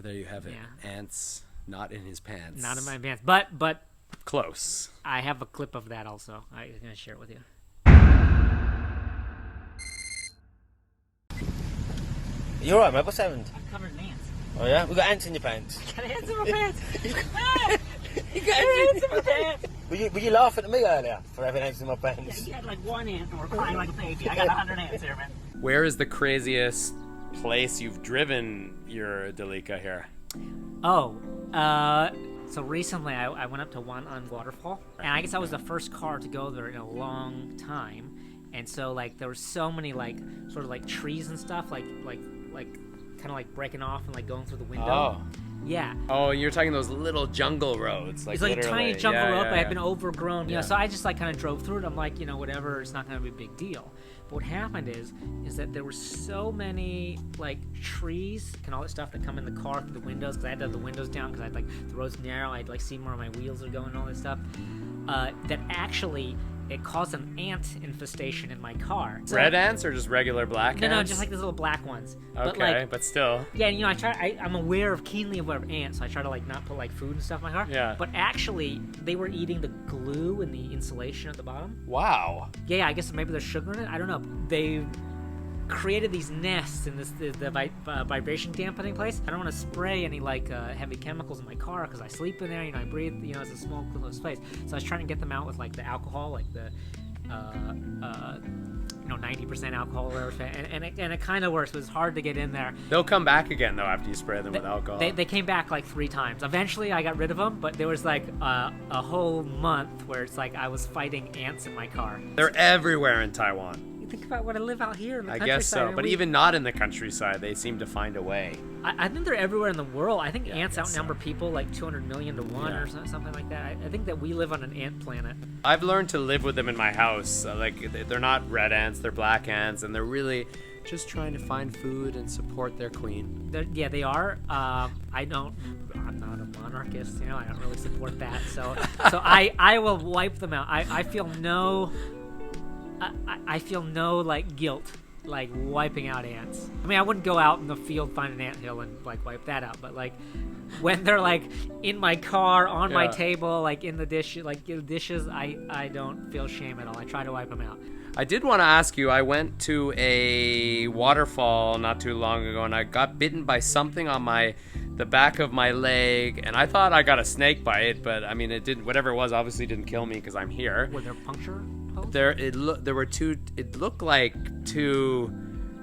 there you have it. Yeah. Ants not in his pants. Not in my pants, but Close. I have a clip of that also. I'm gonna share it with you. You alright, mate? What's happened? I'm covered in ants. Oh yeah? We got ants in your pants. Got ants in my pants. You got ants in my pants. Were you laughing at me earlier for having ants in my pants? Yeah, you had like one ant and we're crying like a baby. I got 100 ants here, man. Where is the craziest place you've driven your Delica here? Oh, so recently I went up to Wan'an Waterfall, and I guess I was the first car to go there in a long time. And so like there were so many like sort of like trees and stuff like kind of like breaking off and like going through the window. Oh. Yeah. Oh, you're talking those little jungle roads. It's like a tiny jungle road, but yeah. had been overgrown. You know, so I just like kind of drove through it. I'm like, you know, whatever, it's not going to be a big deal. But what happened is that there were so many like trees and all that stuff that come in the car through the windows, because I had to have the windows down because I had like the road's narrow. I'd like see where my wheels are going and all that stuff. That actually it caused an ant infestation in my car. So, red ants or just regular black ants? No, just like these little black ones. Okay, but still. Yeah, you know, I'm keenly aware of ants, so I try to like not put like food and stuff in my car. Yeah. But actually, they were eating the glue and the insulation at the bottom. Wow. Yeah, I guess maybe there's sugar in it. I don't know. They created these nests in the vibration dampening place. I don't want to spray any like heavy chemicals in my car because I sleep in there. You know, I breathe. You know, it's a small closed space. So I was trying to get them out with like the alcohol, like the 90% alcohol or whatever, and it kind of works. But it's hard to get in there. They'll come back again though after you spray them with alcohol. They came back like 3 times. Eventually, I got rid of them, but there was like a whole month where it's like I was fighting ants in my car. They're everywhere in Taiwan. Think about when I live out here in the I countryside. guess so, but even not in the countryside, they seem to find a way. I think they're everywhere in the world. I think ants outnumber people like 200 million to 1 or something like that. I think that we live on an ant planet. I've learned to live with them in my house. Like, they're not red ants, they're black ants, and they're really just trying to find food and support their queen. They are. I'm not a monarchist, you know, I don't really support that. So I will wipe them out. I feel no like guilt like wiping out ants. I mean, I wouldn't go out in the field, find an anthill and like wipe that out, but like when they're like in my car, on my table, like in the dishes, I don't feel shame at all. I try to wipe them out. I did want to ask you, I went to a waterfall not too long ago and I got bitten by something on the back of my leg, and I thought I got a snake bite, but I mean, it didn't. Whatever it was obviously didn't kill me because I'm here. Were there puncture holes? There were two. It looked like two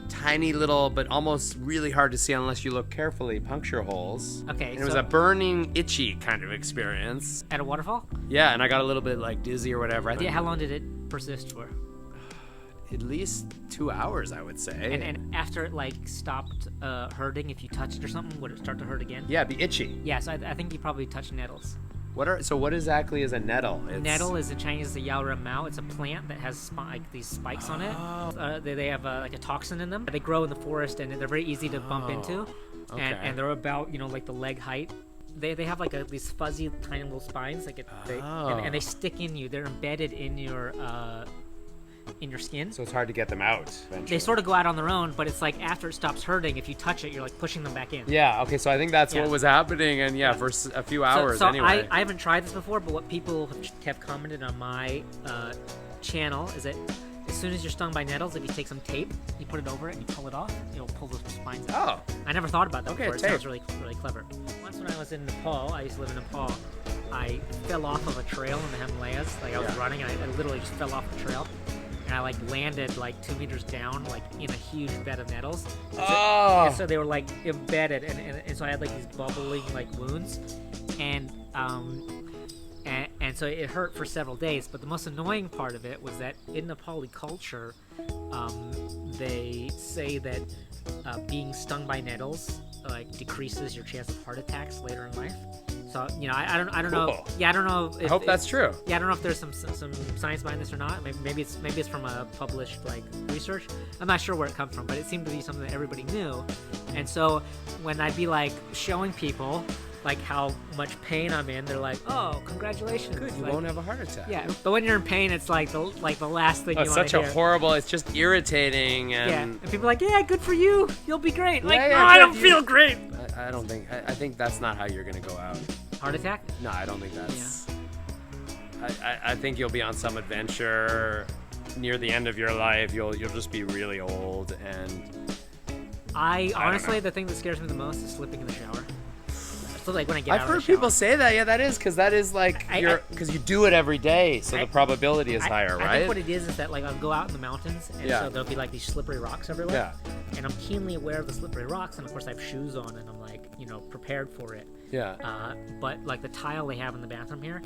tiny little, but almost really hard to see unless you look carefully, puncture holes. Okay, and it was a burning, itchy kind of experience. At a waterfall? Yeah, and I got a little bit like dizzy or whatever. How long did it persist for? At least 2 hours, I would say. And after it like stopped hurting, if you touched it or something, would it start to hurt again? Yeah, be itchy. Yeah, so I think you probably touched nettles. What exactly is a nettle? Nettle is in Chinese the Yao Ren Mao. It's a plant that has like these spikes on it. They have like a toxin in them. They grow in the forest and they're very easy to bump into. Okay. And they're about like the leg height. They have like these fuzzy tiny little spines and they stick in you. They're embedded in your skin. So it's hard to get them out eventually. They sort of go out on their own, but it's like after it stops hurting, if you touch it, you're like pushing them back in. Yeah, okay, so I think that's what was happening, and for a few hours anyway. I haven't tried this before, but what people have commented on my channel is that as soon as you're stung by nettles, if you take some tape, you put it over it and you pull it off, it'll pull those spines out. Oh. I never thought about that before. Tape. It sounds really, really clever. Once when I was in Nepal, I used to live in Nepal, I fell off of a trail in the Himalayas. Like I was running and I literally just fell off the trail. And I like landed like 2 meters down, like in a huge bed of nettles. And so they were like embedded, and so I had like these bubbling like wounds, and so it hurt for several days. But the most annoying part of it was that in Nepali culture, they say that being stung by nettles like decreases your chance of heart attacks later in life. So I don't know. Yeah, I don't know. I hope that's true. Yeah, I don't know if there's some science behind this or not. Maybe it's from a published like research. I'm not sure where it comes from, but it seemed to be something that everybody knew. And so when I'd be like showing people like how much pain I'm in, they're like, "Oh, congratulations! Good, you like, won't have a heart attack." Yeah, but when you're in pain, it's like the last thing you want to hear. It's such a horrible. It's just irritating, and and people are like, "Yeah, good for you. You'll be great." Like, yeah, I don't feel great. I don't think. I think that's not how you're gonna go out. Heart attack? No, I don't think that's. I think you'll be on some adventure near the end of your life. You'll just be really old, and I don't honestly, know. the thing that scares me the most is slipping in the shower. So like when I get I've out of the heard shower. people say that. Yeah, that is like because you do it every day, so the probability is higher, I right? think what it is that like I'll go out in the mountains, and Yeah. so there'll be like these slippery rocks everywhere. Yeah. And I'm keenly aware of the slippery rocks, and of course I have shoes on, and I'm like, prepared for it. Yeah. But like the tile they have in the bathroom here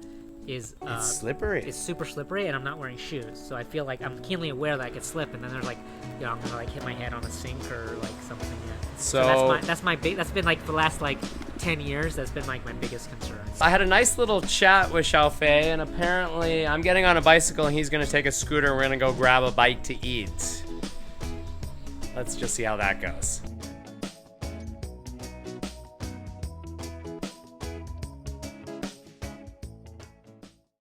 is It's slippery. It's super slippery, and I'm not wearing shoes, so I feel like I'm keenly aware that I could slip, and then there's like, I'm gonna like hit my head on a sink or like something. Yeah. So that's my big. That's been like for the last like 10 years. That's been like my biggest concern. I had a nice little chat with Xiaofei, and apparently I'm getting on a bicycle, and he's gonna take a scooter, and we're gonna go grab a bite to eat. Let's just see how that goes.